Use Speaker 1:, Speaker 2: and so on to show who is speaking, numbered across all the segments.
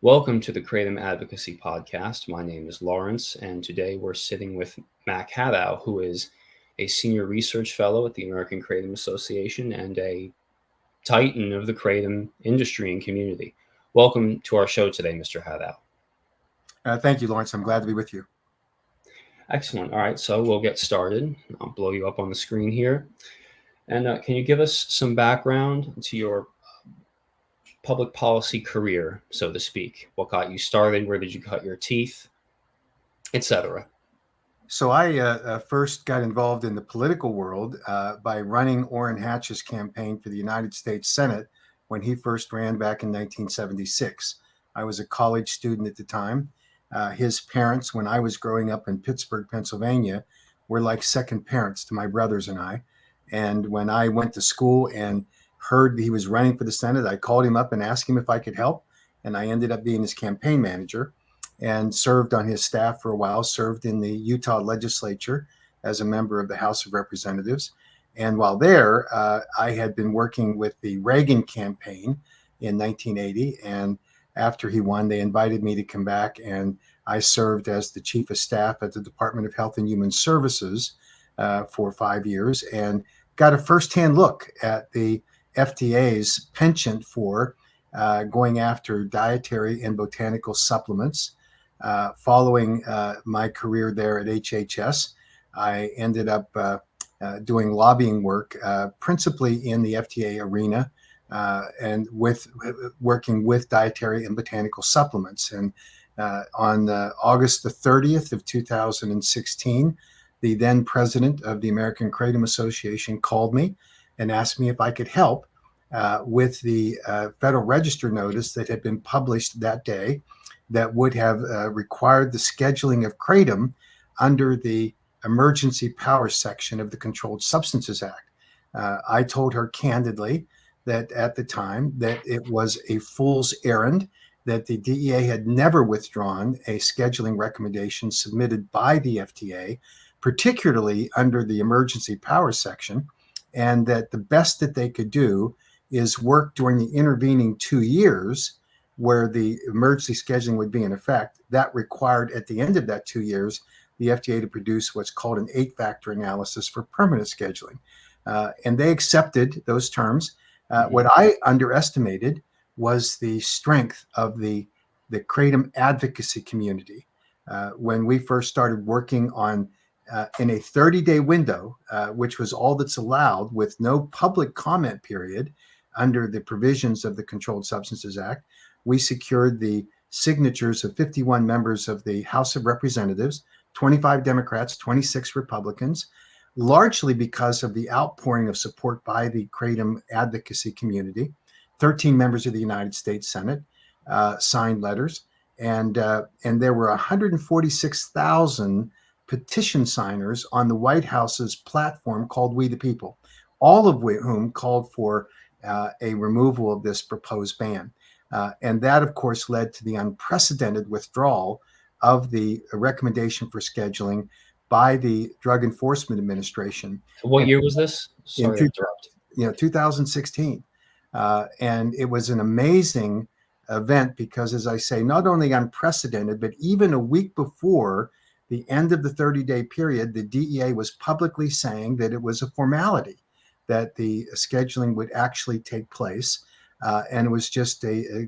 Speaker 1: Welcome to the Kratom Advocacy Podcast. My name is Lawrence, and today we're sitting with Mac Haddow, who is a senior research fellow at the American Kratom Association and a titan of the kratom industry and community. Welcome to our show today, Mr. Haddow.
Speaker 2: Thank you, Lawrence. I'm glad to be with you.
Speaker 1: Excellent. All right, so we'll get started. I'll blow you up on the screen here. And can you give us some background to your public policy career, so to speak? What got you started? Where did you cut your teeth, etc.?
Speaker 2: So I first got involved in the political world by running Orrin Hatch's campaign for the United States Senate when he first ran back in 1976. I was a college student at the time. His parents, when I was growing up in Pittsburgh, Pennsylvania, were like second parents to my brothers and I. And when I went to school and heard he was running for the Senate, I called him up and asked him if I could help. And I ended up being his campaign manager and served on his staff for a while, served in the Utah legislature as a member of the House of Representatives. And while there, I had been working with the Reagan campaign in 1980. And after he won, they invited me to come back, and I served as the chief of staff at the Department of Health and Human Services for 5 years and got a firsthand look at the FDA's penchant for going after dietary and botanical supplements. Following my career there at HHS, I ended up doing lobbying work, principally in the FDA arena, and working with dietary and botanical supplements. And on August the 30th of 2016, the then president of the American Kratom Association called me and asked me if I could help with the Federal Register notice that had been published that day that would have required the scheduling of kratom under the emergency powers section of the Controlled Substances Act. I told her candidly that at the time that it was a fool's errand, that the DEA had never withdrawn a scheduling recommendation submitted by the FDA, particularly under the emergency powers section, and that the best that they could do is work during the intervening 2 years where the emergency scheduling would be in effect. That required at the end of that 2 years, the FDA to produce what's called an 8-factor analysis for permanent scheduling. And they accepted those terms. What I underestimated was the strength of the kratom advocacy community. When we first started working on in a 30-day window, which was all that's allowed with no public comment period under the provisions of the Controlled Substances Act, we secured the signatures of 51 members of the House of Representatives, 25 Democrats, 26 Republicans, largely because of the outpouring of support by the kratom advocacy community. 13 members of the United States Senate signed letters, and there were 146,000 petition signers on the White House's platform called We the People, all of whom called for a removal of this proposed ban. And that, of course, led to the unprecedented withdrawal of the recommendation for scheduling by the Drug Enforcement Administration.
Speaker 1: What year was this?
Speaker 2: Sorry to interrupt. 2016. And it was an amazing event because, as I say, not only unprecedented, but even a week before the end of the 30-day period, the DEA was publicly saying that it was a formality, that the scheduling would actually take place. And it was just a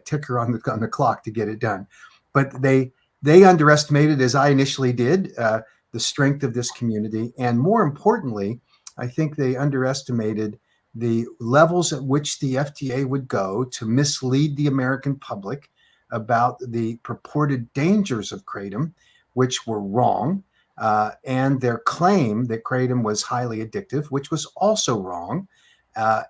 Speaker 2: ticker on the clock to get it done. But they underestimated, as I initially did, the strength of this community. And more importantly, I think they underestimated the levels at which the FDA would go to mislead the American public about the purported dangers of kratom, which were wrong, and their claim that kratom was highly addictive, which was also wrong.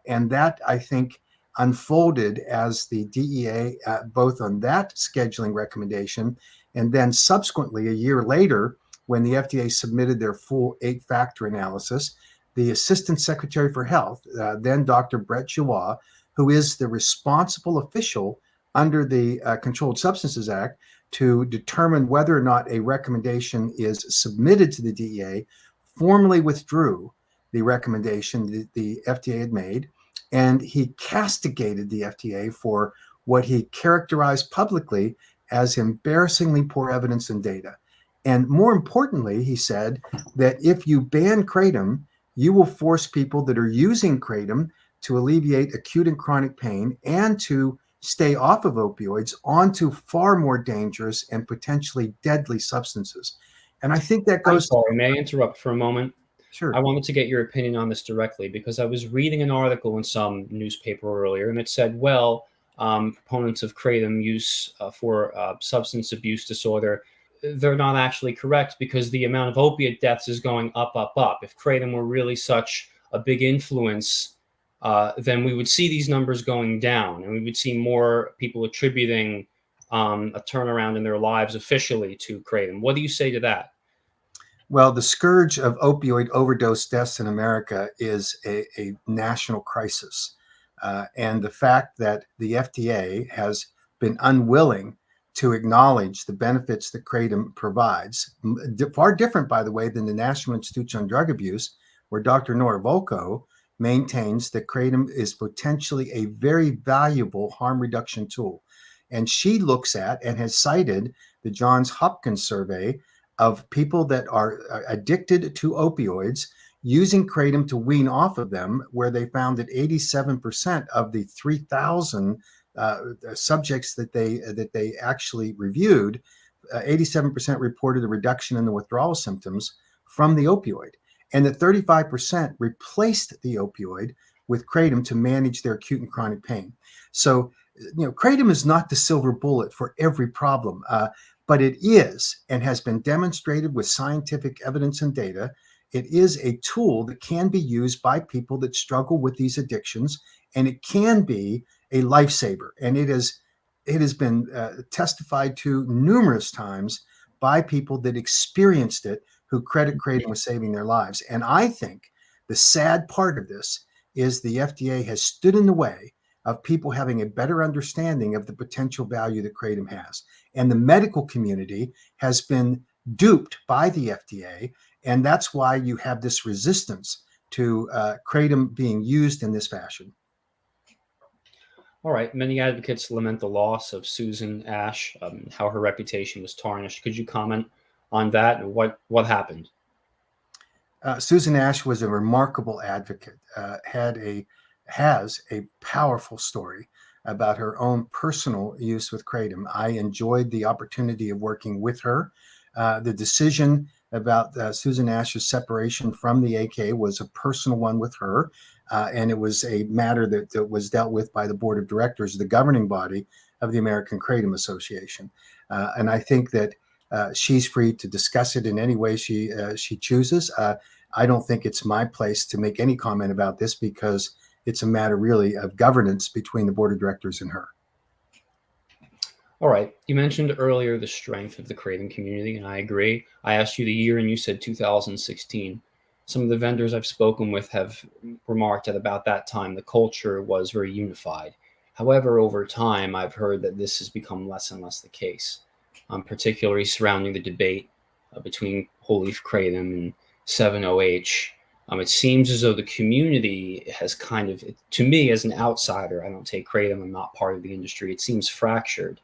Speaker 2: And that, I think, unfolded as the DEA, both on that scheduling recommendation and then subsequently a year later, when the FDA submitted their full 8-factor analysis, the Assistant Secretary for Health, then Dr. Brett Giroir, who is the responsible official under the Controlled Substances Act to determine whether or not a recommendation is submitted to the DEA, formally withdrew the recommendation that the FDA had made. And he castigated the FDA for what he characterized publicly as embarrassingly poor evidence and data. And more importantly, he said that if you ban kratom, you will force people that are using kratom to alleviate acute and chronic pain and to stay off of opioids onto far more dangerous and potentially deadly substances. And I think that
Speaker 1: I'm
Speaker 2: goes to,
Speaker 1: sorry, may I interrupt for a moment? I
Speaker 2: sure.
Speaker 1: wanted to get your opinion on this directly because I was reading an article in some newspaper earlier, and it said, well, proponents of kratom use for substance abuse disorder, they're not actually correct because the amount of opiate deaths is going up, up, up. If kratom were really such a big influence, then we would see these numbers going down, and we would see more people attributing a turnaround in their lives officially to kratom. What do you say to that?
Speaker 2: Well, the scourge of opioid overdose deaths in America is a national crisis. And the fact that the FDA has been unwilling to acknowledge the benefits that kratom provides, far different, by the way, than the National Institute on Drug Abuse, where Dr. Nora Volkow maintains that kratom is potentially a very valuable harm reduction tool. And she looks at and has cited the Johns Hopkins survey of people that are addicted to opioids using kratom to wean off of them, where they found that 87% of the 3,000 subjects that they actually reviewed, 87% reported a reduction in the withdrawal symptoms from the opioid, and that 35% replaced the opioid with kratom to manage their acute and chronic pain. So, kratom is not the silver bullet for every problem. But it is, and has been demonstrated with scientific evidence and data, it is a tool that can be used by people that struggle with these addictions, and it can be a lifesaver. And it has been testified to numerous times by people that experienced it, who credit kratom with saving their lives. And I think the sad part of this is the FDA has stood in the way of people having a better understanding of the potential value that kratom has. And the medical community has been duped by the FDA. And that's why you have this resistance to kratom being used in this fashion.
Speaker 1: All right. Many advocates lament the loss of Susan Ash, how her reputation was tarnished. Could you comment on that and what happened?
Speaker 2: Susan Ash was a remarkable advocate, has a powerful story about her own personal use with kratom. I enjoyed the opportunity of working with her. The decision about Susan Ash's separation from the AK was a personal one with her, and it was a matter that was dealt with by the board of directors, the governing body of the American Kratom Association. And I think that she's free to discuss it in any way she chooses. I don't think it's my place to make any comment about this because it's a matter really of governance between the board of directors and her.
Speaker 1: All right. You mentioned earlier the strength of the kratom community, and I agree. I asked you the year, and you said 2016. Some of the vendors I've spoken with have remarked that about that time the culture was very unified. However, over time, I've heard that this has become less and less the case, particularly surrounding the debate between whole leaf kratom and 7-OH. It seems as though the community has kind of, to me as an outsider, I don't take kratom, I'm not part of the industry, it seems fractured.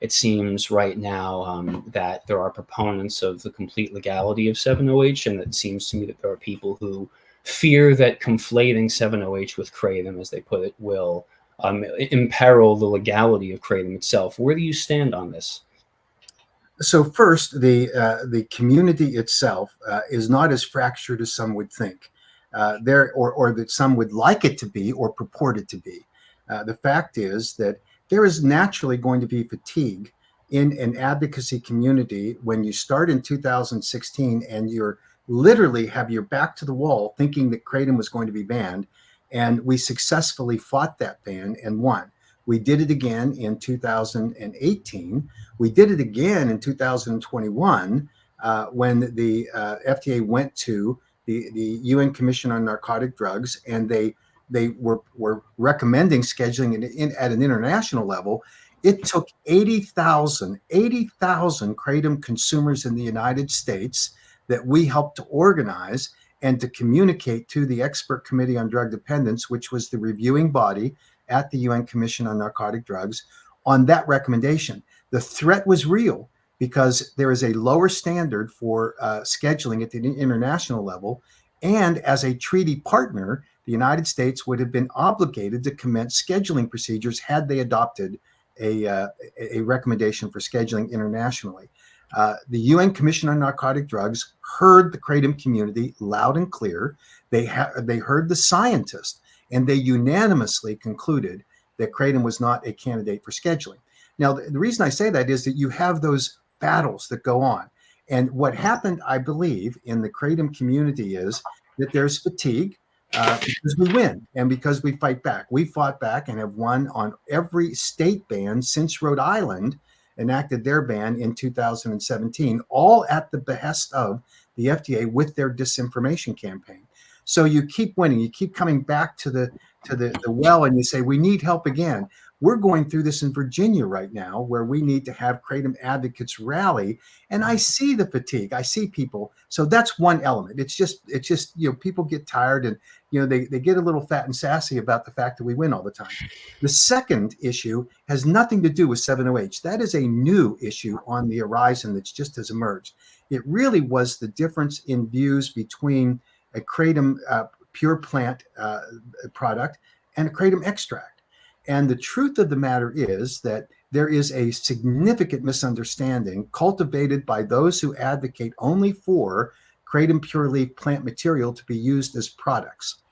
Speaker 1: It seems right now that there are proponents of the complete legality of 7-OH, and it seems to me that there are people who fear that conflating 7-OH with kratom, as they put it, will imperil the legality of kratom itself. Where do you stand on this?
Speaker 2: So first, the community itself is not as fractured as some would think, or that some would like it to be or purport it to be. The fact is that there is naturally going to be fatigue in an advocacy community when you start in 2016 and you're literally have your back to the wall thinking that kratom was going to be banned, and we successfully fought that ban and won. We did it again in 2018. We did it again in 2021 when the FDA went to the UN Commission on Narcotic Drugs, and they were recommending scheduling it at an international level. It took 80,000 kratom consumers in the United States that we helped to organize and to communicate to the Expert Committee on Drug Dependence, which was the reviewing body at the UN Commission on Narcotic Drugs, on that recommendation. The threat was real because there is a lower standard for scheduling at the international level. And as a treaty partner, the United States would have been obligated to commence scheduling procedures had they adopted a recommendation for scheduling internationally. The UN Commission on Narcotic Drugs heard the kratom community loud and clear. They heard the scientists, and they unanimously concluded that kratom was not a candidate for scheduling. Now, the reason I say that is that you have those battles that go on. And what happened, I believe, in the kratom community is that there's fatigue because we win and because we fight back. We fought back and have won on every state ban since Rhode Island enacted their ban in 2017, all at the behest of the FDA with their disinformation campaign. So you keep winning, you keep coming back to the well, and you say we need help again. We're going through this in Virginia right now, where we need to have kratom advocates rally, and I see the fatigue. I see people. So that's one element. It's just people get tired, and they get a little fat and sassy about the fact that we win all the time. The second issue has nothing to do with 7-OH. That is a new issue on the horizon that's just has emerged. It really was the difference in views between a kratom pure plant product and a kratom extract. And the truth of the matter is that there is a significant misunderstanding cultivated by those who advocate only for kratom pure leaf plant material to be used as products.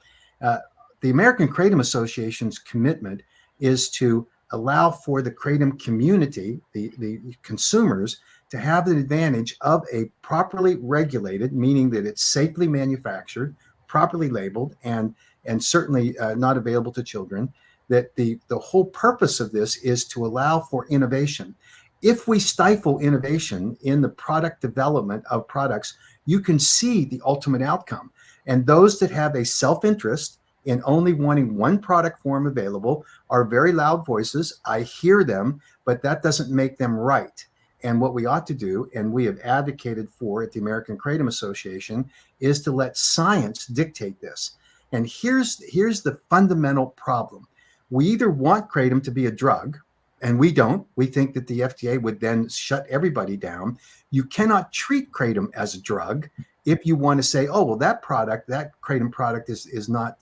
Speaker 2: The American Kratom Association's commitment is to allow for the kratom community, the consumers, to have the advantage of a properly regulated, meaning that it's safely manufactured, properly labeled, and certainly not available to children. That the whole purpose of this is to allow for innovation. If we stifle innovation in the product development of products, you can see the ultimate outcome. And those that have a self-interest in only wanting one product form available are very loud voices. I hear them, but that doesn't make them right. And what we ought to do, and we have advocated for at the American Kratom Association, is to let science dictate this. And here's the fundamental problem. We either want kratom to be a drug, and we don't. We think that the FDA would then shut everybody down. You cannot treat kratom as a drug if you want to say, oh, well, that kratom product is not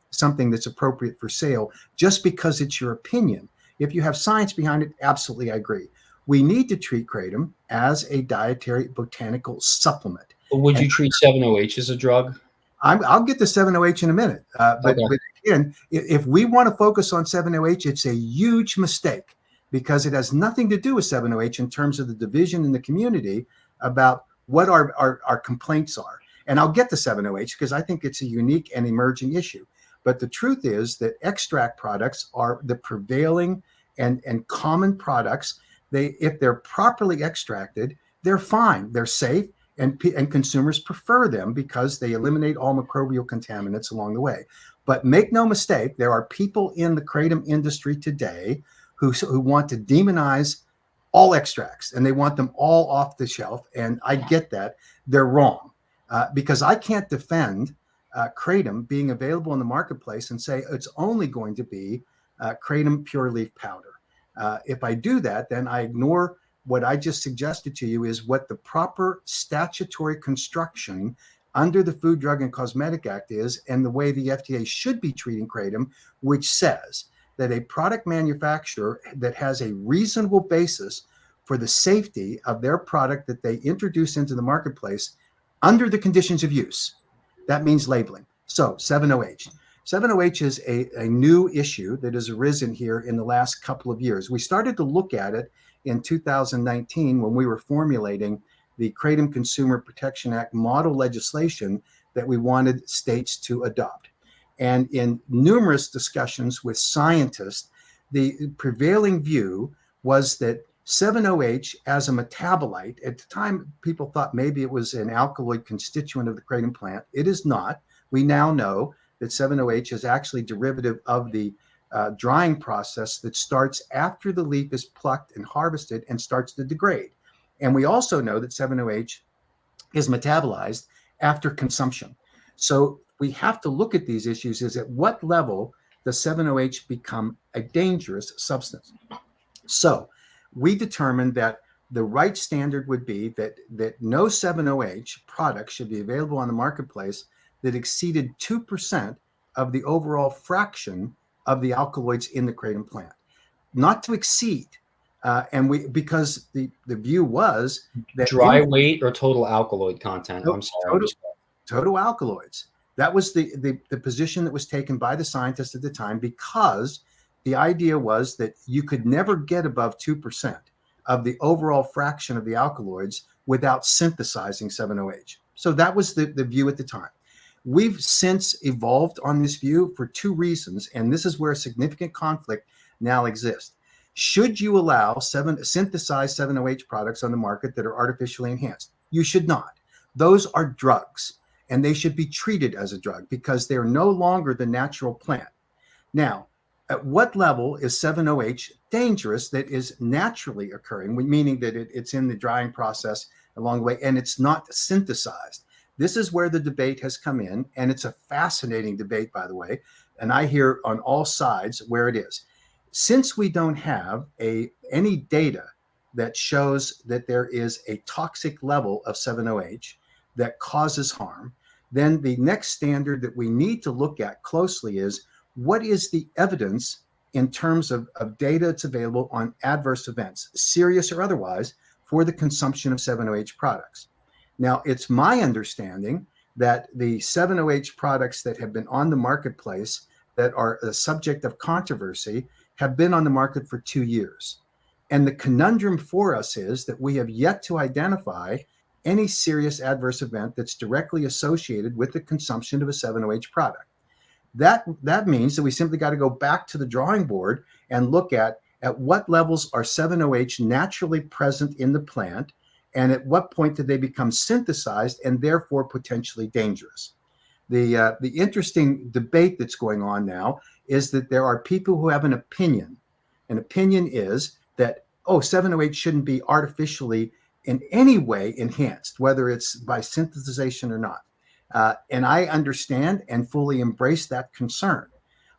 Speaker 2: something that's appropriate for sale just because it's your opinion. If you have science behind it, absolutely, I agree. We need to treat kratom as a dietary botanical supplement.
Speaker 1: But would you treat 7-OH as a drug?
Speaker 2: I'll get to 7-OH in a minute. But again, if we want to focus on 7-OH, it's a huge mistake because it has nothing to do with 7-OH in terms of the division in the community about what our complaints are. And I'll get to 7-OH because I think it's a unique and emerging issue. But the truth is that extract products are the prevailing and common products. If they're properly extracted, they're fine. They're safe. And consumers prefer them because they eliminate all microbial contaminants along the way. But make no mistake, there are people in the kratom industry today who want to demonize all extracts, and they want them all off the shelf. And I get that. They're wrong because I can't defend kratom being available in the marketplace and say it's only going to be kratom pure leaf powder. If I do that, then I ignore what I just suggested to you is what the proper statutory construction under the Food, Drug, and Cosmetic Act is, and the way the FDA should be treating kratom, which says that a product manufacturer that has a reasonable basis for the safety of their product that they introduce into the marketplace under the conditions of use. That means labeling. So 7-OH. 7-OH is a new issue that has arisen here in the last couple of years. We started to look at it in 2019 when we were formulating the Kratom Consumer Protection Act model legislation that we wanted states to adopt. And in numerous discussions with scientists, the prevailing view was that 7-OH as a metabolite, at the time people thought maybe it was an alkaloid constituent of the kratom plant. It is not. We now know that 7-OH is actually derivative of the drying process that starts after the leaf is plucked and harvested and starts to degrade. And we also know that 7-OH is metabolized after consumption. So we have to look at these issues is at what level does 7-OH become a dangerous substance? So we determined that the right standard would be that no 7-OH product should be available on the marketplace that exceeded 2% of the overall fraction of the alkaloids in the kratom plant, not to exceed. And we, because the view was that
Speaker 1: Dry
Speaker 2: any
Speaker 1: weight or total alkaloid content? I'm sorry, I
Speaker 2: total,
Speaker 1: missed
Speaker 2: total alkaloids. That was the position that was taken by the scientists at the time, because the idea was that you could never get above 2% of the overall fraction of the alkaloids without synthesizing 7-OH. So that was the view at the time. We've since evolved on this view for two reasons, and this is where a significant conflict now exists. Should you allow synthesized 7-OH products on the market that are artificially enhanced? You should not. Those are drugs, and they should be treated as a drug because they're no longer the natural plant. Now, at what level is 7-OH dangerous that is naturally occurring, meaning that it's in the drying process along the way and it's not synthesized? This is where the debate has come in, and it's a fascinating debate, by the way, and I hear on all sides where it is. Since we don't have any data that shows that there is a toxic level of 7-OH that causes harm, then the next standard that we need to look at closely is, what is the evidence in terms of data that's available on adverse events, serious or otherwise, for the consumption of 7-OH products? Now, it's my understanding that the 7-OH products that have been on the marketplace that are a subject of controversy have been on the market for 2 years. And the conundrum for us is that we have yet to identify any serious adverse event that's directly associated with the consumption of a 7-OH product. That means that we simply got to go back to the drawing board and look at what levels are 7-OH naturally present in the plant, and at what point do they become synthesized and therefore potentially dangerous. The interesting debate that's going on now is that there are people who have an opinion. An opinion is that, 7-OH shouldn't be artificially in any way enhanced, whether it's by synthesization or not. And I understand and fully embrace that concern.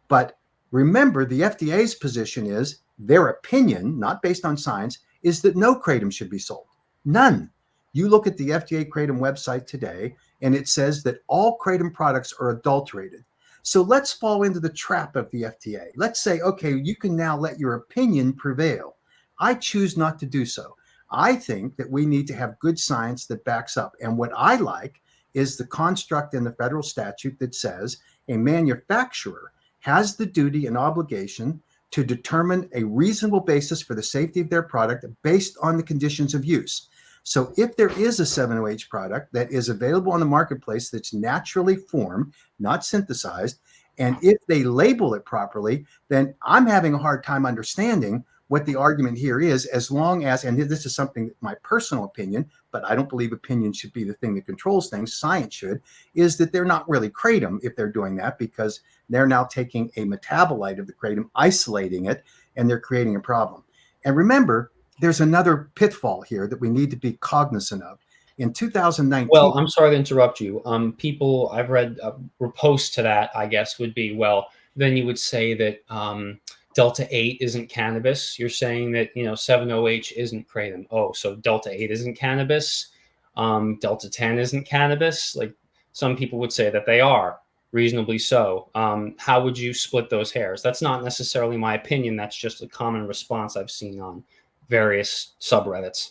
Speaker 2: But remember, the FDA's position is, their opinion, not based on science, is that no kratom should be sold. None. You look at the FDA kratom website today, and it says that all kratom products are adulterated. So let's fall into the trap of the FDA. Let's say, okay, you can now let your opinion prevail. I choose not to do so. I think that we need to have good science that backs up. And what I like is the construct in the federal statute that says a manufacturer has the duty and obligation to determine a reasonable basis for the safety of their product based on the conditions of use. So if there is a 7-OH product that is available on the marketplace that's naturally formed, not synthesized, and if they label it properly, then I'm having a hard time understanding what the argument here is, as long as, and this is something, my personal opinion, but I don't believe opinion should be the thing that controls things, science should, is that they're not really kratom if they're doing that, because they're now taking a metabolite of the kratom, isolating it, and they're creating a problem. And remember, there's another pitfall here that we need to be cognizant of. In 2019.
Speaker 1: Well, I'm sorry to interrupt you. People I've read posts to that, I guess, would be, well, then you would say that Delta 8 isn't cannabis. You're saying that 7-OH isn't kratom. Oh, so Delta 8 isn't cannabis. Delta 10 isn't cannabis. Like, some people would say that they are, reasonably so. How would you split those hairs? That's not necessarily my opinion. That's just a common response I've seen on various subreddits.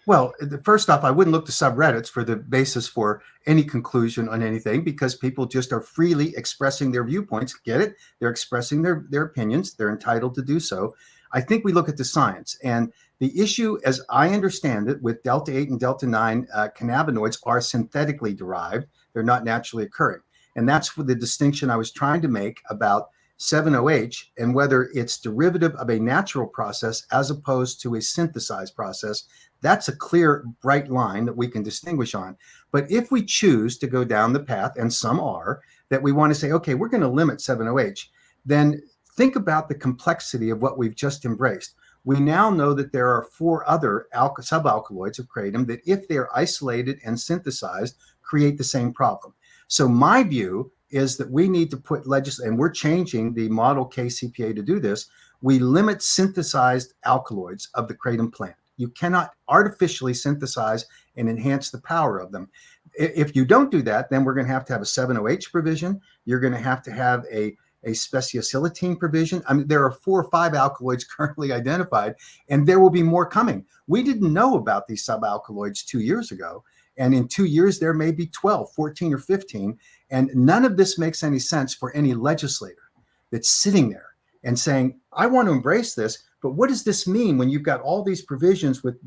Speaker 2: Well, first off, I wouldn't look to subreddits for the basis for any conclusion on anything, because people just are freely expressing their viewpoints. Get it? They're expressing their opinions. They're entitled to do so. I think we look at the science. And the issue, as I understand it, with Delta 8 and Delta 9 cannabinoids are synthetically derived. They're not naturally occurring. And that's the distinction I was trying to make about 7-OH and whether it's derivative of a natural process as opposed to a synthesized process. That's a clear, bright line that we can distinguish on. But if we choose to go down the path, and some are, that we want to say, okay, we're going to limit 7-OH, then think about the complexity of what we've just embraced. We now know that there are 4 other subalkaloids of kratom that, if they're isolated and synthesized, create the same problem. So my view is that we need to put legislation, and we're changing the model KCPA to do this. We limit synthesized alkaloids of the kratom plant. You cannot artificially synthesize and enhance the power of them. If you don't do that, then we're going to have a 7OH provision. You're going to have a speciosilitine provision. I mean, there are 4 or 5 alkaloids currently identified, and there will be more coming. We didn't know about these subalkaloids 2 years ago. And in 2 years, there may be 12, 14, or 15. And none of this makes any sense for any legislator that's sitting there and saying, I want to embrace this, but what does this mean when you've got all these provisions with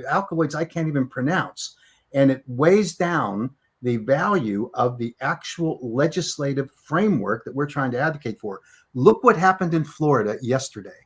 Speaker 2: alkaloids I can't even pronounce? And it weighs down the value of the actual legislative framework that we're trying to advocate for. Look what happened in Florida yesterday.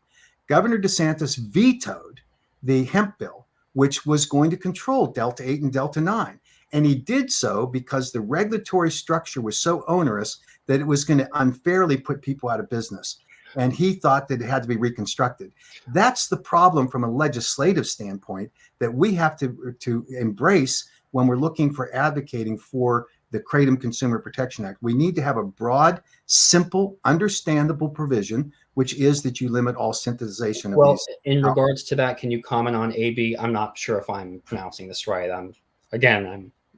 Speaker 2: Governor DeSantis vetoed the hemp bill, which was going to control Delta 8 and Delta 9. And he did so because the regulatory structure was so onerous that it was going to unfairly put people out of business. And he thought that it had to be reconstructed. That's the problem from a legislative standpoint that we have to embrace when we're looking for advocating for the Kratom Consumer Protection Act. We need to have a broad, simple, understandable provision, which is that you limit all synthesization of these.
Speaker 1: In regards to that, can you comment on AB? I'm not sure if I'm pronouncing this right. I'm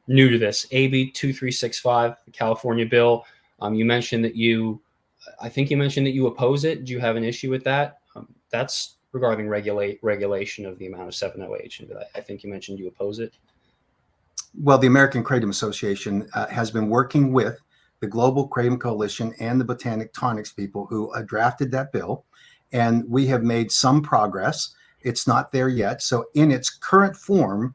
Speaker 1: new to this. AB 2365, the California bill. You mentioned that I think you mentioned that you oppose it. Do you have an issue with that? That's regarding regulation of the amount of 7OH. And I think you mentioned you oppose it.
Speaker 2: Well, the American Kratom Association has been working with the Global Kratom Coalition and the Botanic Tonics people who drafted that bill, and we have made some progress. It's not there yet. So in its current form,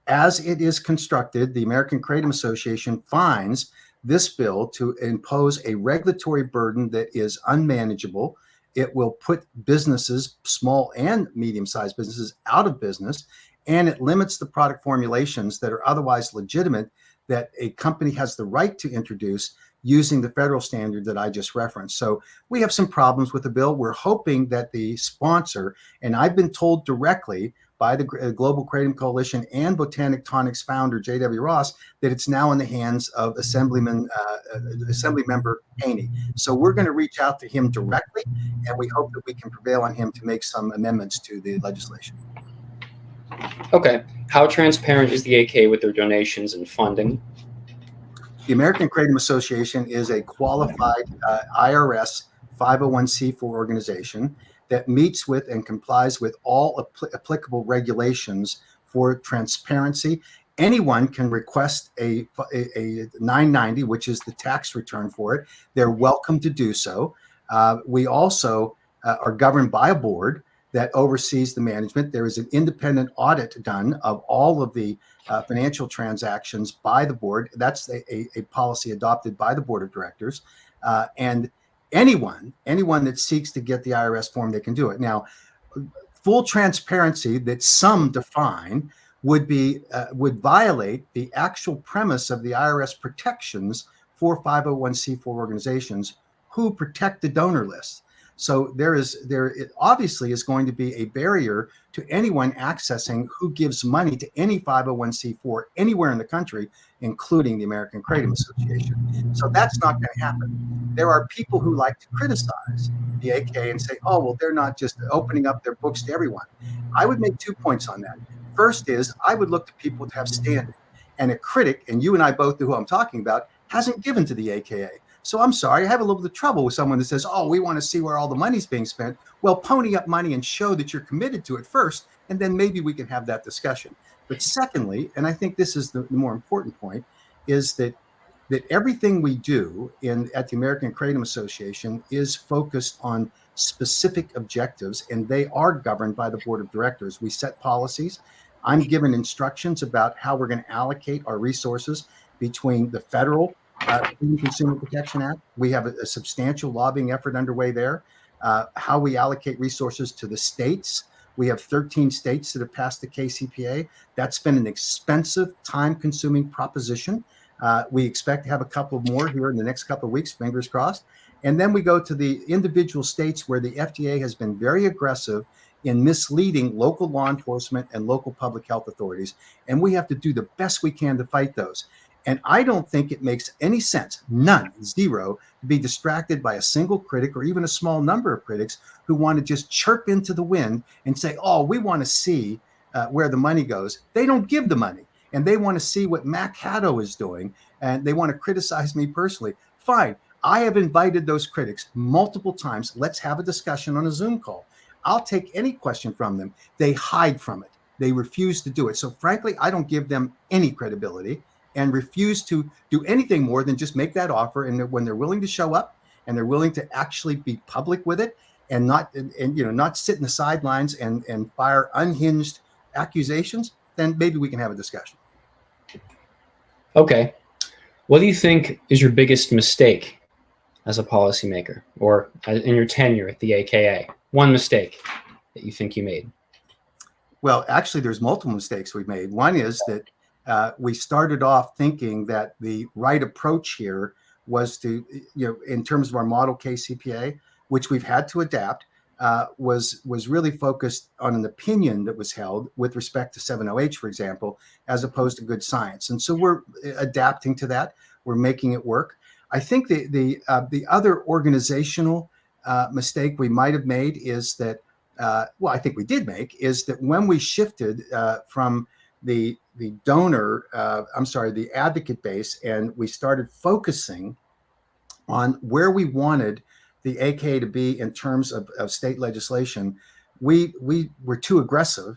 Speaker 2: as it is constructed, the American Kratom Association finds this bill to impose a regulatory burden that is unmanageable. It will put businesses, small and medium-sized businesses, out of business, and it limits the product formulations that are otherwise legitimate that a company has the right to introduce using the federal standard that I just referenced. So we have some problems with the bill. We're hoping that the sponsor, and I've been told directly by the Global Kratom Coalition and Botanic Tonics founder, J.W. Ross, that it's now in the hands of Assembly Member Haney. So we're going to reach out to him directly, and we hope that we can prevail on him to make some amendments to the legislation.
Speaker 1: Okay. How transparent is the AK with their donations and funding?
Speaker 2: The American Kratom Association is a qualified IRS 501c4 organization that meets with and complies with all applicable regulations for transparency. Anyone can request a 990, which is the tax return for it. They're welcome to do so. We also are governed by a board that oversees the management. There is an independent audit done of all of the financial transactions by the board. That's a policy adopted by the board of directors. And anyone that seeks to get the IRS form, they can do it. Now, full transparency that some define would violate the actual premise of the IRS protections for 501c4 organizations who protect the donor list. So it obviously is going to be a barrier to anyone accessing who gives money to any 501c4 anywhere in the country, including the American Kratom Association. So that's not going to happen. There are people who like to criticize the AK and say, oh, well, they're not just opening up their books to everyone. I would make 2 points on that. First is I would look to people to have standing. And a critic, and you and I both know who I'm talking about, hasn't given to the AKA. So I'm sorry, I have a little bit of trouble with someone that says, oh, we want to see where all the money's being spent. Well, pony up money and show that you're committed to it first, and then maybe we can have that discussion. But secondly, and I think this is the more important point, is that everything we do at the American Kratom Association is focused on specific objectives, and they are governed by the board of directors. We set policies. I'm given instructions about how we're going to allocate our resources between the federal Consumer Protection Act. We have a substantial lobbying effort underway there. How we allocate resources to the states. We have 13 states that have passed the KCPA. That's been an expensive, time-consuming proposition. We expect to have a couple more here in the next couple of weeks, fingers crossed. And then we go to the individual states where the FDA has been very aggressive in misleading local law enforcement and local public health authorities. And we have to do the best we can to fight those. And I don't think it makes any sense, none, zero, to be distracted by a single critic or even a small number of critics who want to just chirp into the wind and say, oh, we want to see where the money goes. They don't give the money, and they want to see what Mac Haddow is doing, and they want to criticize me personally. Fine. I have invited those critics multiple times. Let's have a discussion on a Zoom call. I'll take any question from them. They hide from it. They refuse to do it. So frankly, I don't give them any credibility and refuse to do anything more than just make that offer. And when they're willing to show up and they're willing to actually be public with it and not not sit in the sidelines and fire unhinged accusations, then maybe we can have a discussion.
Speaker 1: Okay. What do you think is your biggest mistake as a policymaker or in your tenure at the AKA? One mistake that you think you made?
Speaker 2: Well, actually, there's multiple mistakes we've made. One is that we started off thinking that the right approach here was to, in terms of our model KCPA, which we've had to adapt, was really focused on an opinion that was held with respect to 7-OH, for example, as opposed to good science. And so we're adapting to that. We're making it work. I think the other organizational mistake we might have made is that, I think we did make, is that when we shifted from the advocate base, and we started focusing on where we wanted the AKA to be in terms of state legislation, we were too aggressive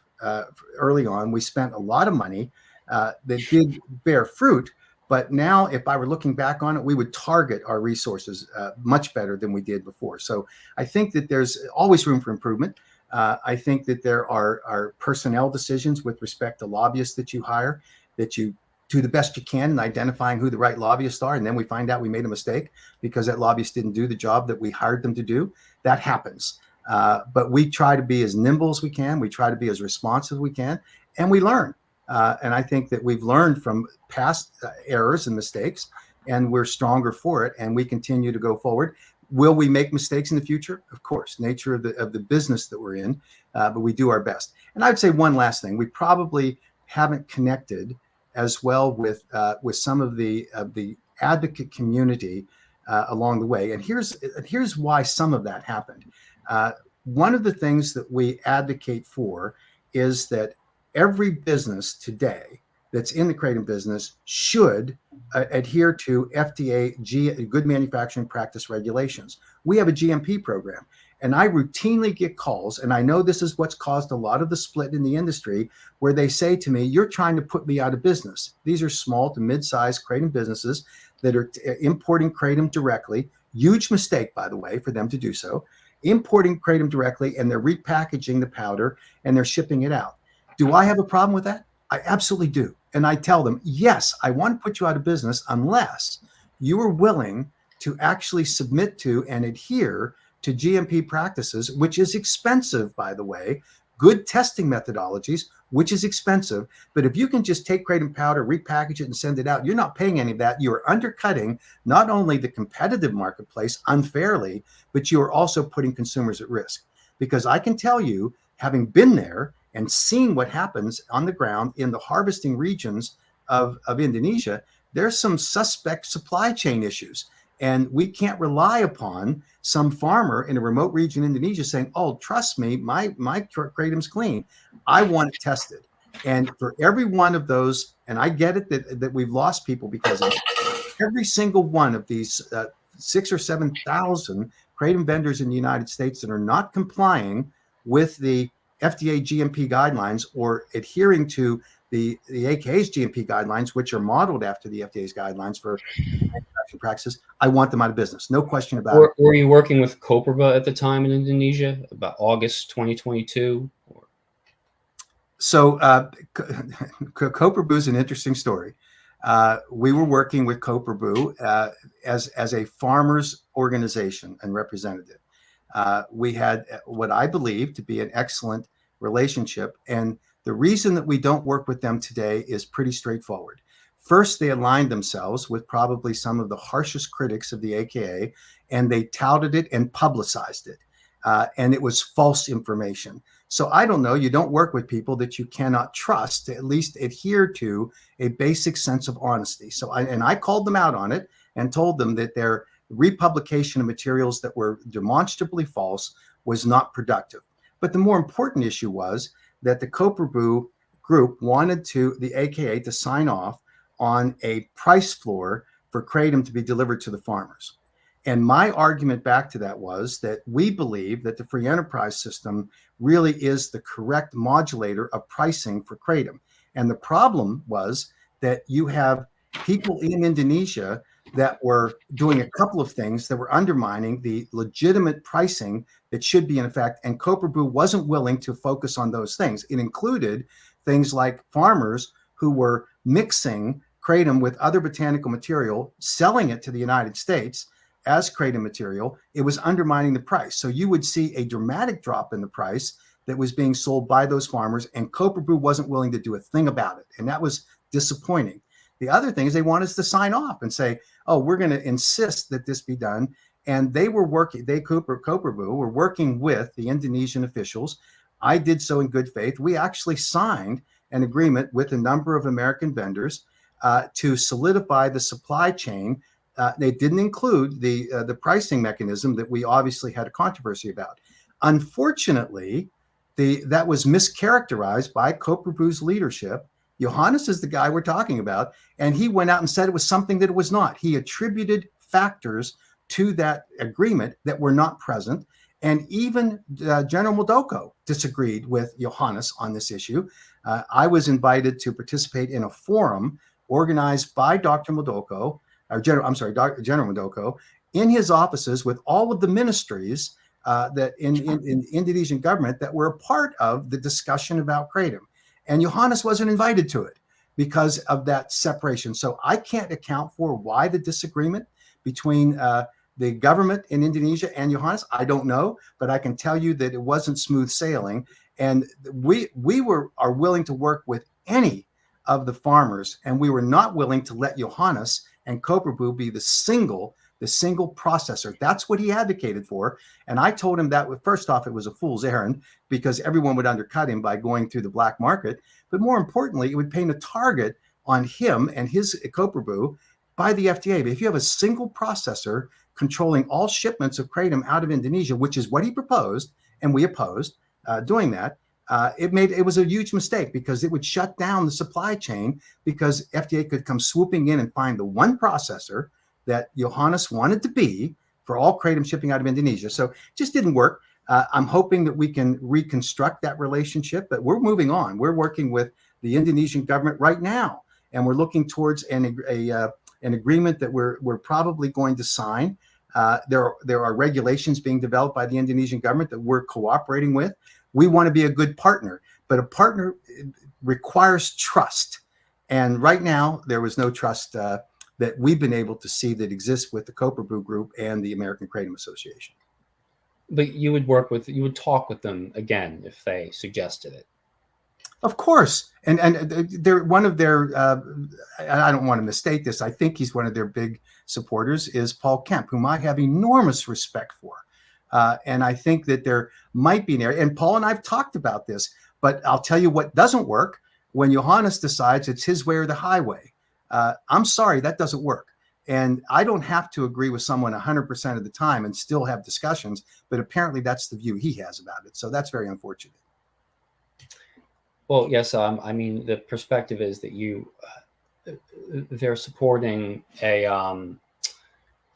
Speaker 2: early on. We spent a lot of money that did bear fruit. But now, if I were looking back on it, we would target our resources much better than we did before. So I think that there's always room for improvement. I think that there are personnel decisions with respect to lobbyists that you hire, that you do the best you can in identifying who the right lobbyists are. And then we find out we made a mistake because that lobbyist didn't do the job that we hired them to do. That happens. But we try to be as nimble as we can. We try to be as responsive as we can, and we learn. And I think that we've learned from past errors and mistakes, and we're stronger for it, and we continue to go forward. Will we make mistakes in the future? Of course, nature of the business that we're in, but we do our best. And I'd say one last thing: we probably haven't connected as well with some of the advocate community along the way. And here's why some of that happened. One of the things that we advocate for is that every business today that's in the kratom business should adhere to FDA good manufacturing practice regulations. We have a GMP program, and I routinely get calls, and I know this is what's caused a lot of the split in the industry, where they say to me, you're trying to put me out of business. These are small to mid-sized kratom businesses that are importing kratom directly. Huge mistake, by the way, for them to do so. Importing kratom directly, and they're repackaging the powder and they're shipping it out. Do I have a problem with that? I absolutely do. And I tell them, yes, I want to put you out of business unless you are willing to actually submit to and adhere to GMP practices, which is expensive, by the way, good testing methodologies, which is expensive. But if you can just take kratom powder, repackage it, and send it out, you're not paying any of that. You are undercutting not only the competitive marketplace unfairly, but you are also putting consumers at risk. Because I can tell you, having been there and seen what happens on the ground in the harvesting regions of Indonesia, there's some suspect supply chain issues. And we can't rely upon some farmer in a remote region in Indonesia saying, oh, trust me, my kratom's clean. I want it tested. And for every one of those, and I get it that we've lost people because of it, every single one of these 6,000 or 7,000 kratom vendors in the United States that are not complying with the FDA GMP guidelines or adhering to the AKA's GMP guidelines, which are modeled after the FDA's guidelines for manufacturing practices, I want them out of business. No question about it.
Speaker 1: Were you working with Koprabuh at the time in Indonesia, about August 2022?
Speaker 2: So Koprabuh is an interesting story. We were working with Koprabuh as a farmers organization and representative. We had what I believe to be an excellent relationship. And the reason that we don't work with them today is pretty straightforward. First, they aligned themselves with probably some of the harshest critics of the AKA, and they touted it and publicized it. And it was false information. So I don't know. You don't work with people that you cannot trust to at least adhere to a basic sense of honesty. So I called them out on it and told them that their republication of materials that were demonstrably false was not productive. But the more important issue was that the Koprabuh group wanted the AKA to sign off on a price floor for kratom to be delivered to the farmers. And my argument back to that was that we believe that the free enterprise system really is the correct modulator of pricing for kratom. And the problem was that you have people in Indonesia that were doing a couple of things that were undermining the legitimate pricing that should be in effect. And Koprabuh wasn't willing to focus on those things. It included things like farmers who were mixing kratom with other botanical material, selling it to the United States as kratom material. It was undermining the price. So you would see a dramatic drop in the price that was being sold by those farmers, and Koprabuh wasn't willing to do a thing about it. And that was disappointing. The other thing is they want us to sign off and say, oh, we're going to insist that this be done. And they were working, Koprabuh were working with the Indonesian officials. I did so in good faith. We actually signed an agreement with a number of American vendors to solidify the supply chain. They didn't include the pricing mechanism that we obviously had a controversy about. Unfortunately, that was mischaracterized by Koprabuh's leadership. Johannes is the guy we're talking about, and he went out and said it was something that it was not. He attributed factors to that agreement that were not present, and even General Muldoko disagreed with Johannes on this issue. I was invited to participate in a forum organized by Dr. Muldoko, General Muldoko, in his offices with all of the ministries that in Indonesian government that were a part of the discussion about kratom. And Johannes wasn't invited to it because of that separation. So I can't account for why the disagreement between the government in Indonesia and Johannes. I don't know, but I can tell you that it wasn't smooth sailing. And we are willing to work with any of the farmers, and we were not willing to let Johannes and Koprabuh be the single processor. That's what he advocated for. And I told him that, first off, it was a fool's errand because everyone would undercut him by going through the black market. But more importantly, it would paint a target on him and his Koprabuh by the FDA. But if you have a single processor controlling all shipments of kratom out of Indonesia, which is what he proposed, and we opposed doing that, it was a huge mistake because it would shut down the supply chain because FDA could come swooping in and find the one processor that Johannes wanted to be for all kratom shipping out of Indonesia. So it just didn't work. I'm hoping that we can reconstruct that relationship, but we're moving on. We're working with the Indonesian government right now, and we're looking towards an agreement that we're probably going to sign. There are regulations being developed by the Indonesian government that we're cooperating with. We want to be a good partner, but a partner requires trust. And right now, there was no trust that we've been able to see that exists with the Koprabuh Group and the American Kratom Association.
Speaker 1: But you would talk with them again if they suggested it.
Speaker 2: Of course. And they're one of their, I don't want to misstate this, I think he's one of their big supporters is Paul Kemp, whom I have enormous respect for. And I think that there might be an area, and Paul and I've talked about this, but I'll tell you what doesn't work when Johannes decides it's his way or the highway. I'm sorry, that doesn't work. And I don't have to agree with someone 100% of the time and still have discussions, but apparently that's the view he has about it. So that's very unfortunate.
Speaker 1: Well, yes, I mean, the perspective is that they're supporting a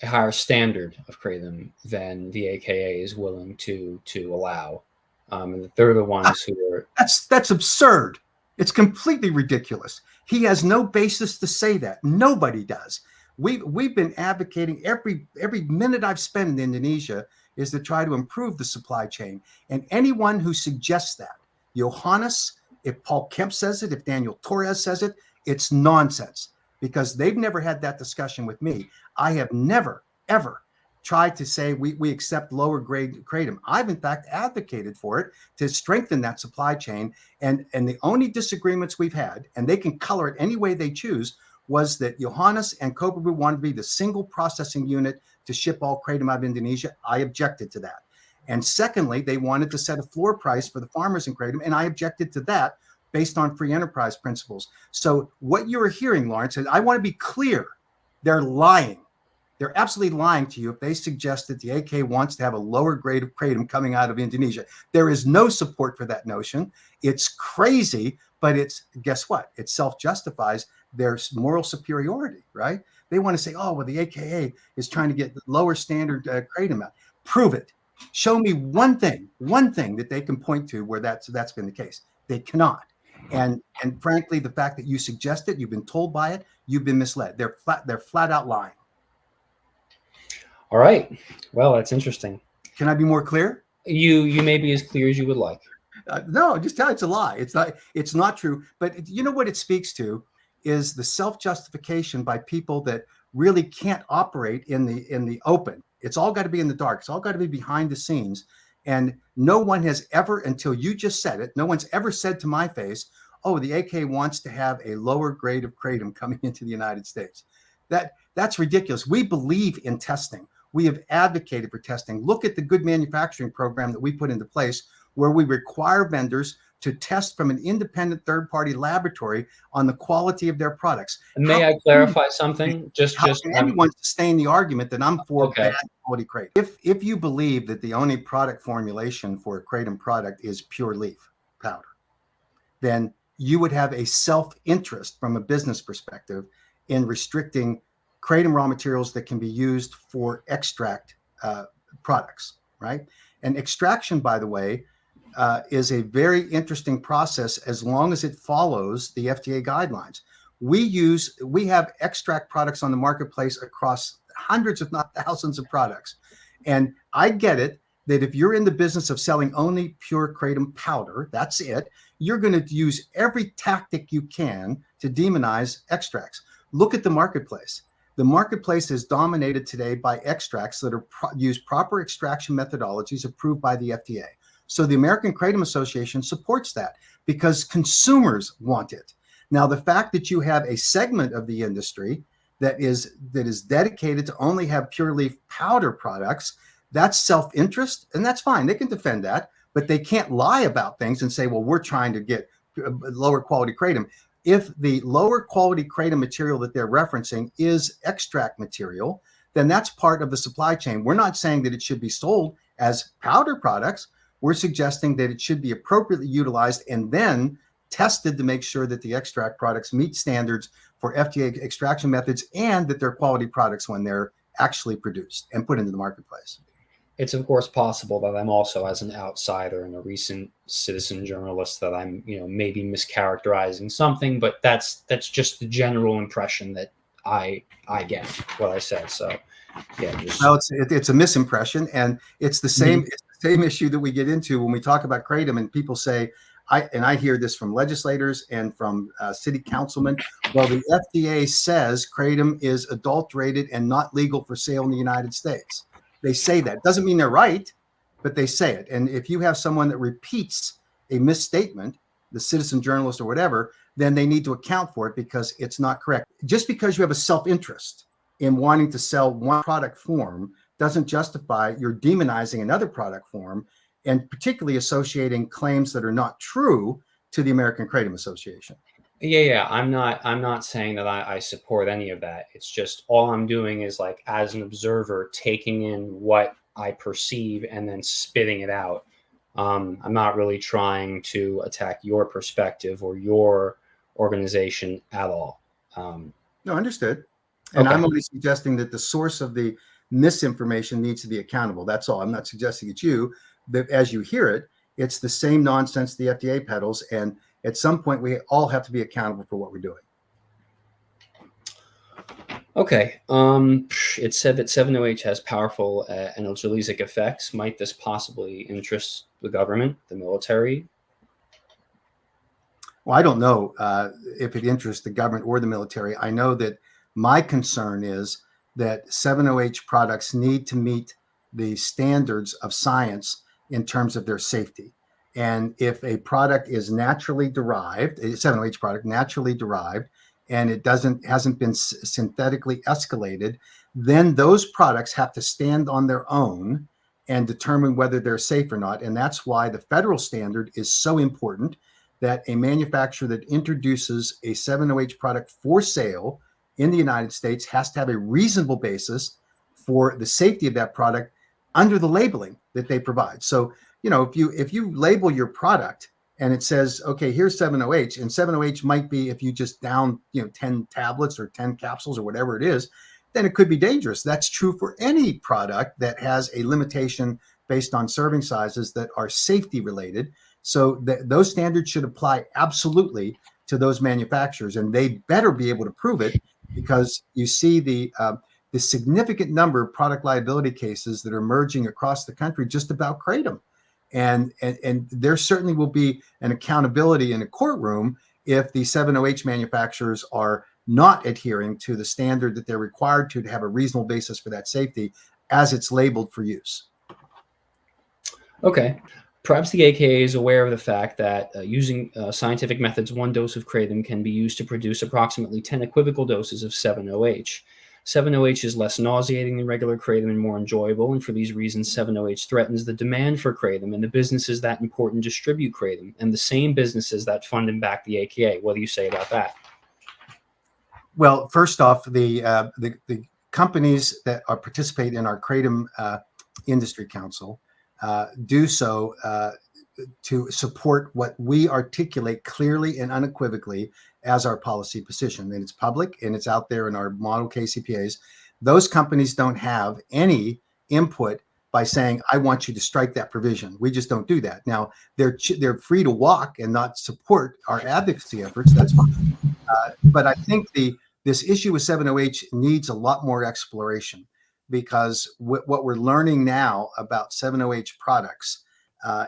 Speaker 1: higher standard of kratom than the AKA is willing to allow, and they're the ones who are.
Speaker 2: That's absurd. It's completely ridiculous. He has no basis to say that. Nobody does. We've been advocating every minute I've spent in Indonesia is to try to improve the supply chain. And anyone who suggests that, Johannes, if Paul Kemp says it, if Daniel Torres says it, it's nonsense because they've never had that discussion with me. I have never, ever tried to say we accept lower grade kratom. I've in fact advocated for it to strengthen that supply chain. And the only disagreements we've had, and they can color it any way they choose, was that Johannes and Koprabuh wanted to be the single processing unit to ship all kratom out of Indonesia. I objected to that. And secondly, they wanted to set a floor price for the farmers in kratom, and I objected to that based on free enterprise principles. So what you're hearing, Lawrence, and I want to be clear, they're lying. They're absolutely lying to you if they suggest that the AK wants to have a lower grade of kratom coming out of Indonesia. There is no support for that notion. It's crazy, but it's, guess what? It self-justifies their moral superiority, right? They want to say, oh, well, the AKA is trying to get the lower standard kratom out. Prove it. Show me one thing that they can point to where that's been the case. They cannot. And frankly, the fact that you suggest it, you've been told by it, you've been misled. They're flat out lying.
Speaker 1: All right. Well, that's interesting.
Speaker 2: Can I be more clear?
Speaker 1: You may be as clear as you would like.
Speaker 2: No, just tell it's a lie. It's not true. But you know what it speaks to is the self-justification by people that really can't operate in the open. It's all got to be in the dark. It's all got to be behind the scenes. And no one has ever, until you just said it, no one's ever said to my face, oh, the AK wants to have a lower grade of kratom coming into the United States. That's ridiculous. We believe in testing. We have advocated for testing. Look at the good manufacturing program that we put into place, where we require vendors to test from an independent third-party laboratory on the quality of their products.
Speaker 1: May I clarify something?
Speaker 2: How can anyone sustain the argument that I'm for bad quality kratom? If you believe that the only product formulation for a kratom product is pure leaf powder, then you would have a self-interest from a business perspective in restricting kratom raw materials that can be used for extract products, right? And extraction, by the way, is a very interesting process as long as it follows the FDA guidelines. We have extract products on the marketplace across hundreds, if not thousands of products. And I get it that if you're in the business of selling only pure kratom powder, that's it, you're going to use every tactic you can to demonize extracts. Look at the marketplace. The marketplace is dominated today by extracts that use proper extraction methodologies approved by the FDA. So the American Kratom Association supports that because consumers want it. Now, the fact that you have a segment of the industry that is dedicated to only have pure leaf powder products, that's self-interest, and that's fine. They can defend that, but they can't lie about things and say, well, we're trying to get lower quality kratom. If the lower quality kratom material that they're referencing is extract material, then that's part of the supply chain. We're not saying that it should be sold as powder products. We're suggesting that it should be appropriately utilized and then tested to make sure that the extract products meet standards for FDA extraction methods and that they're quality products when they're actually produced and put into the marketplace.
Speaker 1: It's of course possible that I'm also, as an outsider and a recent citizen journalist, that I'm, maybe mischaracterizing something, but that's just the general impression that I get what I said. So yeah,
Speaker 2: well, it's a misimpression, and it's the same same issue that we get into when we talk about kratom, and people say, I hear this from legislators and from city councilmen. Well, the FDA says kratom is adulterated and not legal for sale in the United States. They say that. Doesn't mean they're right, but they say it. And if you have someone that repeats a misstatement, the citizen journalist or whatever, then they need to account for it because it's not correct. Just because you have a self-interest in wanting to sell one product form doesn't justify you're demonizing another product form, and particularly associating claims that are not true to the American Kratom Association.
Speaker 1: Yeah. I'm not saying that I support any of that. It's just all I'm doing is, like, as an observer, taking in what I perceive and then spitting it out. I'm not really trying to attack your perspective or your organization at all.
Speaker 2: No, understood. And I'm only suggesting that the source of the misinformation needs to be accountable. That's all. I'm not suggesting it's you, that as you hear it, it's the same nonsense the FDA peddles. And at some point, we all have to be accountable for what we're doing.
Speaker 1: Okay. It said that 7-OH has powerful analgesic effects. Might this possibly interest the government, the military?
Speaker 2: Well, I don't know if it interests the government or the military. I know that my concern is that 7-OH products need to meet the standards of science in terms of their safety. And if a product is naturally derived, a 7-OH product naturally derived, and it hasn't been synthetically escalated, then those products have to stand on their own and determine whether they're safe or not. And that's why the federal standard is so important, that a manufacturer that introduces a 7-OH product for sale in the United States has to have a reasonable basis for the safety of that product under the labeling that they provide. So, if you label your product and it says, okay, here's 7-OH, and 7-OH might be, if you just down, 10 tablets or 10 capsules or whatever it is, then it could be dangerous. That's true for any product that has a limitation based on serving sizes that are safety related. So those standards should apply absolutely to those manufacturers, and they better be able to prove it, because you see the significant number of product liability cases that are emerging across the country just about kratom. And there certainly will be an accountability in a courtroom if the 7-OH manufacturers are not adhering to the standard that they're required to have a reasonable basis for that safety as it's labeled for use.
Speaker 1: Okay. Perhaps the AKA is aware of the fact that using scientific methods, one dose of kratom can be used to produce approximately 10 equivocal doses of 7-OH. 7-OH is less nauseating than regular kratom and more enjoyable, and for these reasons, 7-OH threatens the demand for kratom and the businesses that import and distribute kratom, and the same businesses that fund and back the AKA. What do you say about that?
Speaker 2: Well, first off, the companies that participate in our Kratom Industry Council do so to support what we articulate clearly and unequivocally as our policy position. And it's public and it's out there in our model KCPAs. Those companies don't have any input by saying, I want you to strike that provision. We just don't do that. Now, they're free to walk and not support our advocacy efforts. That's fine. But I think this issue with 7-OH needs a lot more exploration, because what we're learning now about 7-OH products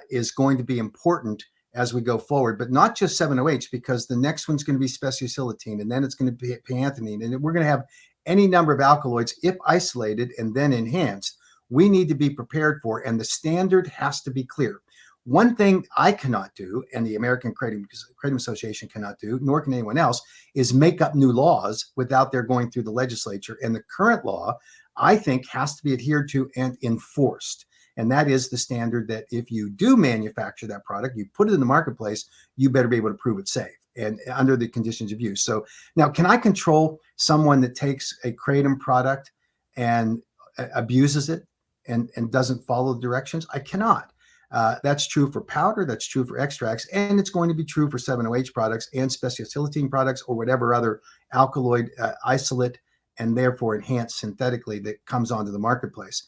Speaker 2: is going to be important as we go forward, but not just 7-OH, because the next one's going to be speciosilitine, and then it's going to be panthenine, and we're going to have any number of alkaloids, if isolated and then enhanced, we need to be prepared for, and the standard has to be clear. One thing I cannot do, and the American Kratom Association cannot do, nor can anyone else, is make up new laws without their going through the legislature. And the current law, I think, has to be adhered to and enforced. And that is the standard that if you do manufacture that product, you put it in the marketplace, you better be able to prove it's safe and under the conditions of use. So now, can I control someone that takes a kratom product and abuses it and doesn't follow the directions? I cannot. That's true for powder, that's true for extracts, and it's going to be true for 7-OH products and speciosilitine products, or whatever other alkaloid isolate and therefore enhanced synthetically that comes onto the marketplace.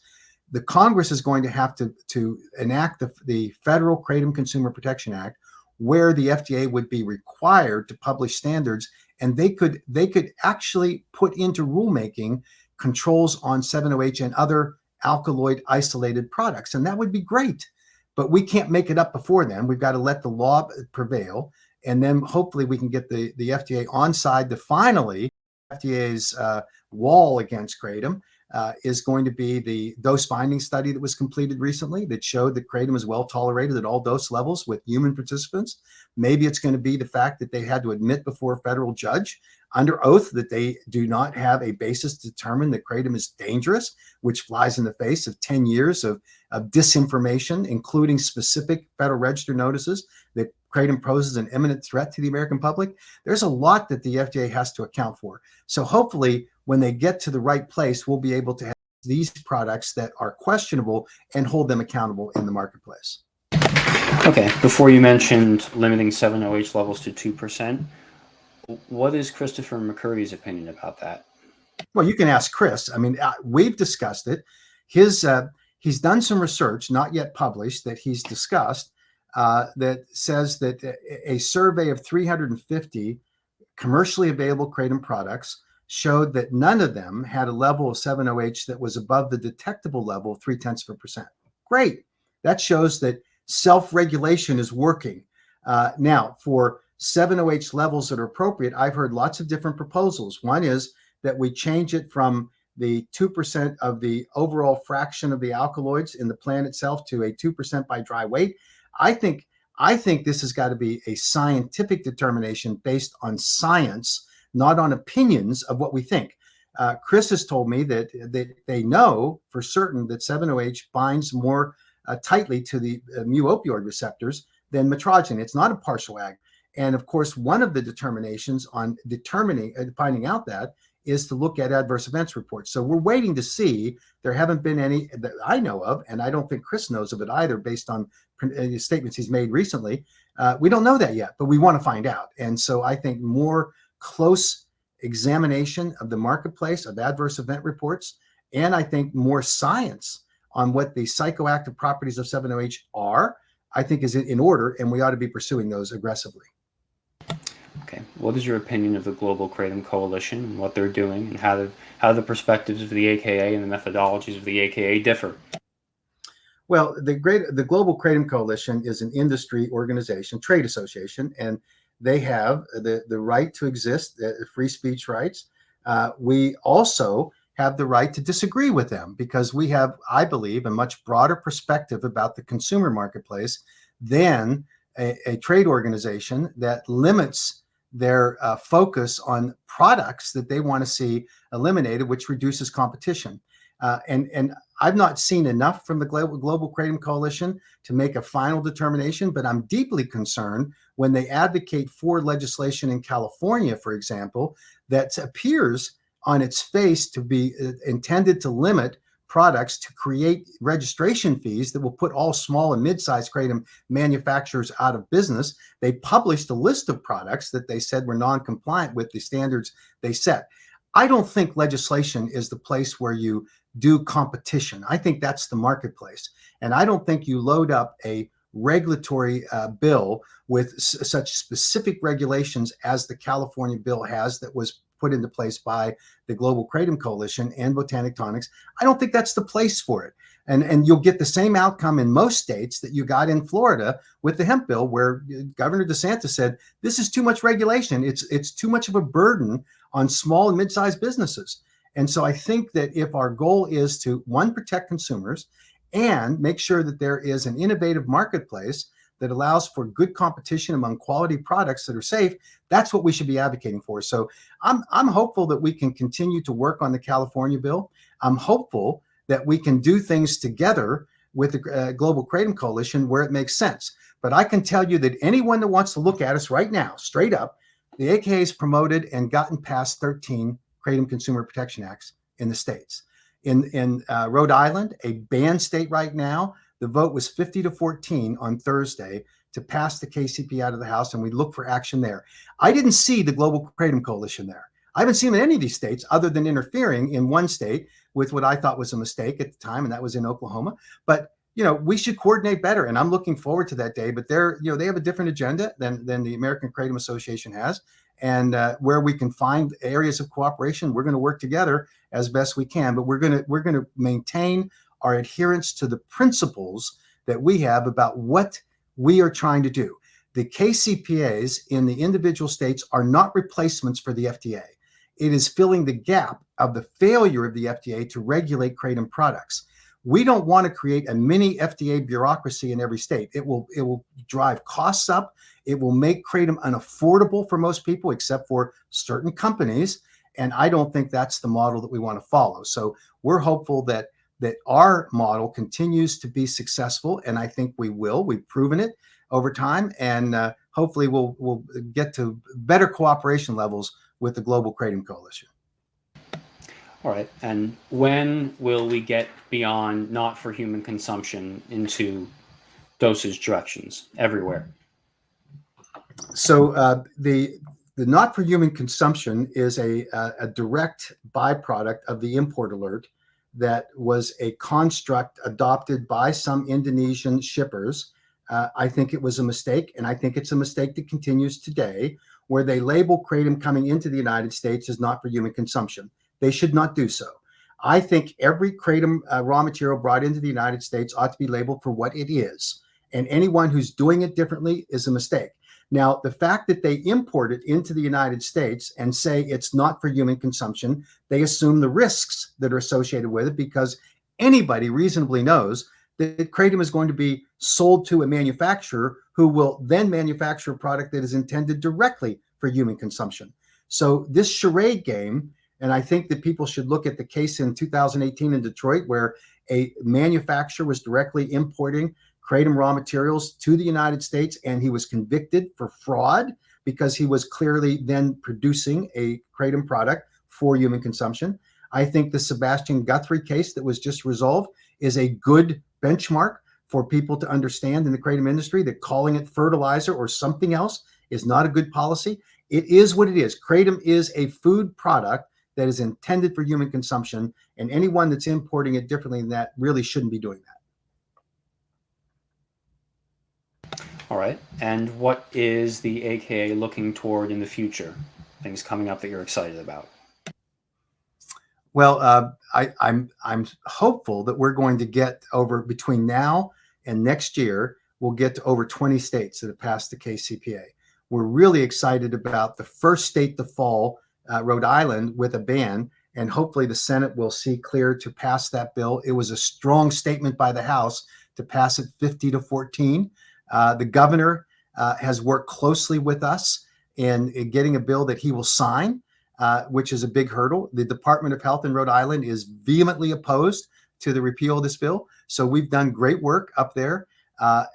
Speaker 2: The Congress is going to have to enact the Federal Kratom Consumer Protection Act, where the FDA would be required to publish standards, and they could actually put into rulemaking controls on 7-OH and other alkaloid isolated products, and that would be great. But we can't make it up before then. We've got to let the law prevail, and then hopefully we can get the FDA on side to finally. FDA's wall against kratom is going to be the dose finding study that was completed recently that showed that kratom is well tolerated at all dose levels with human participants. Maybe it's going to be the fact that they had to admit before a federal judge under oath that they do not have a basis to determine that kratom is dangerous, which flies in the face of 10 years of disinformation, including specific Federal Register notices that kratom poses an imminent threat to the American public. There's a lot that the FDA has to account for. So hopefully when they get to the right place, we'll be able to have these products that are questionable and hold them accountable in the marketplace.
Speaker 1: Okay, before you mentioned limiting 7-OH levels to 2%, what is Christopher McCurdy's opinion about that?
Speaker 2: Well, you can ask Chris. I mean, we've discussed it. He's done some research, not yet published, that he's discussed that says that a survey of 350 commercially available kratom products showed that none of them had a level of 7-OH that was above the detectable level of 0.3%. Great. That shows that self-regulation is working. Now, for 7-OH levels that are appropriate, I've heard lots of different proposals. One is that we change it from the 2% of the overall fraction of the alkaloids in the plant itself to a 2% by dry weight. I think this has got to be a scientific determination based on science, not on opinions of what we think. Chris has told me that they know for certain that 7-OH binds more tightly to the mu opioid receptors than metrogyny. It's not a partial ag. And of course, one of the determinations on finding out that is to look at adverse events reports. So we're waiting to see. There haven't been any that I know of, and I don't think Chris knows of it either, based on statements he's made recently. We don't know that yet, but we want to find out. And so I think more close examination of the marketplace of adverse event reports, and I think more science on what the psychoactive properties of 7-OH are, I think is in order, and we ought to be pursuing those aggressively.
Speaker 1: Okay. What is your opinion of the Global Kratom Coalition and what they're doing, and how the perspectives of the AKA and the methodologies of the AKA differ?
Speaker 2: Well, the Global Kratom Coalition is an industry organization, trade association, and they have the right to exist, free speech rights. We also have the right to disagree with them because we have, I believe, a much broader perspective about the consumer marketplace than a trade organization that limits their focus on products that they want to see eliminated, which reduces competition. And I've not seen enough from the Global Kratom Coalition to make a final determination, but I'm deeply concerned when they advocate for legislation in California, for example, that appears on its face to be intended to limit products to create registration fees that will put all small and mid-sized kratom manufacturers out of business. They published a list of products that they said were non-compliant with the standards they set. I don't think legislation is the place where you do competition. I think that's the marketplace. And I don't think you load up a regulatory bill with such specific regulations as the California bill has that was put into place by the Global Kratom Coalition and Botanic Tonics. I don't think that's the place for it. And you'll get the same outcome in most states that you got in Florida with the hemp bill, where Governor DeSantis said, this is too much regulation. It's too much of a burden on small and mid-sized businesses. And so I think that if our goal is to, one, protect consumers and make sure that there is an innovative marketplace that allows for good competition among quality products that are safe, that's what we should be advocating for. So I'm hopeful that we can continue to work on the California bill. I'm hopeful that we can do things together with the Global Kratom Coalition where it makes sense. But I can tell you that anyone that wants to look at us right now, straight up, the AKA has promoted and gotten past 13 Kratom Consumer Protection Acts in the states. In Rhode Island, a banned state right now, the vote was 50-14 on Thursday to pass the KCP out of the House, and we look for action there. I didn't see the Global Kratom Coalition there. I haven't seen them in any of these states other than interfering in one state with what I thought was a mistake at the time, and that was in Oklahoma. But we should coordinate better, and I'm looking forward to that day. But they have a different agenda than the American Kratom Association has, and where we can find areas of cooperation, we're going to work together as best we can. But we're going to maintain our adherence to the principles that we have about what we are trying to do. The KCPAs in the individual states are not replacements for the FDA. It is filling the gap of the failure of the FDA to regulate kratom products. We don't want to create a mini FDA bureaucracy in every state. It will drive costs up. It will make kratom unaffordable for most people, except for certain companies. And I don't think that's the model that we want to follow. So we're hopeful that our model continues to be successful, and I think we will. We've proven it over time, and hopefully we'll get to better cooperation levels with the Global Kratom Coalition.
Speaker 1: All right. And when will we get beyond not for human consumption into dosage directions everywhere?
Speaker 2: So the not for human consumption is a direct byproduct of the import alert that was a construct adopted by some Indonesian shippers. I think it was a mistake, and I think it's a mistake that continues today, where they label kratom coming into the United States as not for human consumption. They should not do so. I think every kratom raw material brought into the United States ought to be labeled for what it is, and anyone who's doing it differently is a mistake. Now, the fact that they import it into the United States and say it's not for human consumption, they assume the risks that are associated with it, because anybody reasonably knows that kratom is going to be sold to a manufacturer who will then manufacture a product that is intended directly for human consumption. So this charade game And I think that people should look at the case in 2018 in Detroit, where a manufacturer was directly importing kratom raw materials to the United States, and he was convicted for fraud because he was clearly then producing a kratom product for human consumption. I think the Sebastian Guthrie case that was just resolved is a good benchmark for people to understand in the kratom industry that calling it fertilizer or something else is not a good policy. It is what it is. Kratom is a food product that is intended for human consumption, and anyone that's importing it differently than that really shouldn't be doing that.
Speaker 1: All right. And what is the AKA looking toward in the future? Things coming up that you're excited about?
Speaker 2: Well, I'm hopeful that we're going to get over between now and next year. We'll get to over 20 states that have passed the KCPA. We're really excited about the first state to fall, Rhode Island, with a ban, and hopefully the Senate will see clear to pass that bill. It was a strong statement by the House to pass it 50-14. The governor has worked closely with us in getting a bill that he will sign, which is a big hurdle. The Department of Health in Rhode Island is vehemently opposed to the repeal of this bill. So we've done great work up there.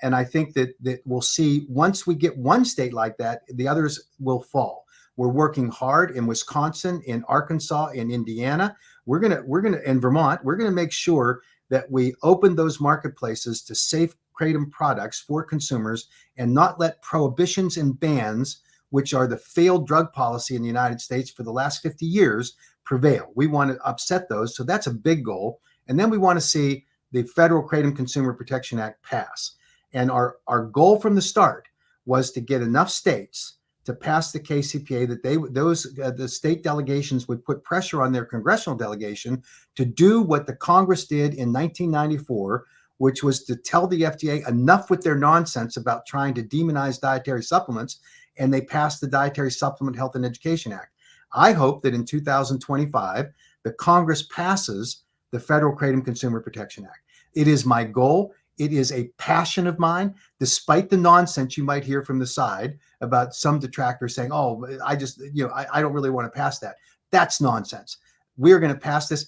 Speaker 2: And I think that we'll see once we get one state like that, the others will fall. We're working hard in Wisconsin, in Arkansas, in Indiana. We're gonna in Vermont. We're gonna make sure that we open those marketplaces to safe kratom products for consumers and not let prohibitions and bans, which are the failed drug policy in the United States for the last 50 years, prevail. We want to upset those. So that's a big goal. And then we want to see the Federal Kratom Consumer Protection Act pass. And our goal from the start was to get enough states to pass the KCPA that the state delegations would put pressure on their congressional delegation to do what the Congress did in 1994, which was to tell the FDA enough with their nonsense about trying to demonize dietary supplements, and they passed the Dietary Supplement Health and Education Act. I hope that in 2025, the Congress passes the Federal Kratom Consumer Protection Act. It is my goal. It is a passion of mine, despite the nonsense you might hear from the side about some detractors saying, oh, I don't really want to pass that. That's nonsense. We're going to pass this.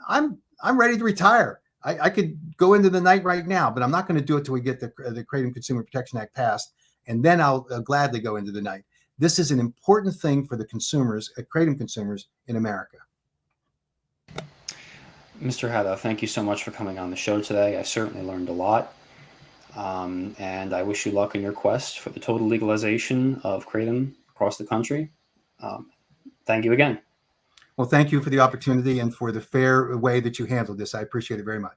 Speaker 2: I'm ready to retire. I could go into the night right now, but I'm not going to do it till we get the Kratom Consumer Protection Act passed, and then I'll gladly go into the night. This is an important thing for the consumers, kratom consumers in America.
Speaker 1: Mr. Haddow, thank you so much for coming on the show today. I certainly learned a lot, and I wish you luck in your quest for the total legalization of kratom across the country. Thank you again.
Speaker 2: Well, thank you for the opportunity and for the fair way that you handled this. I appreciate it very much.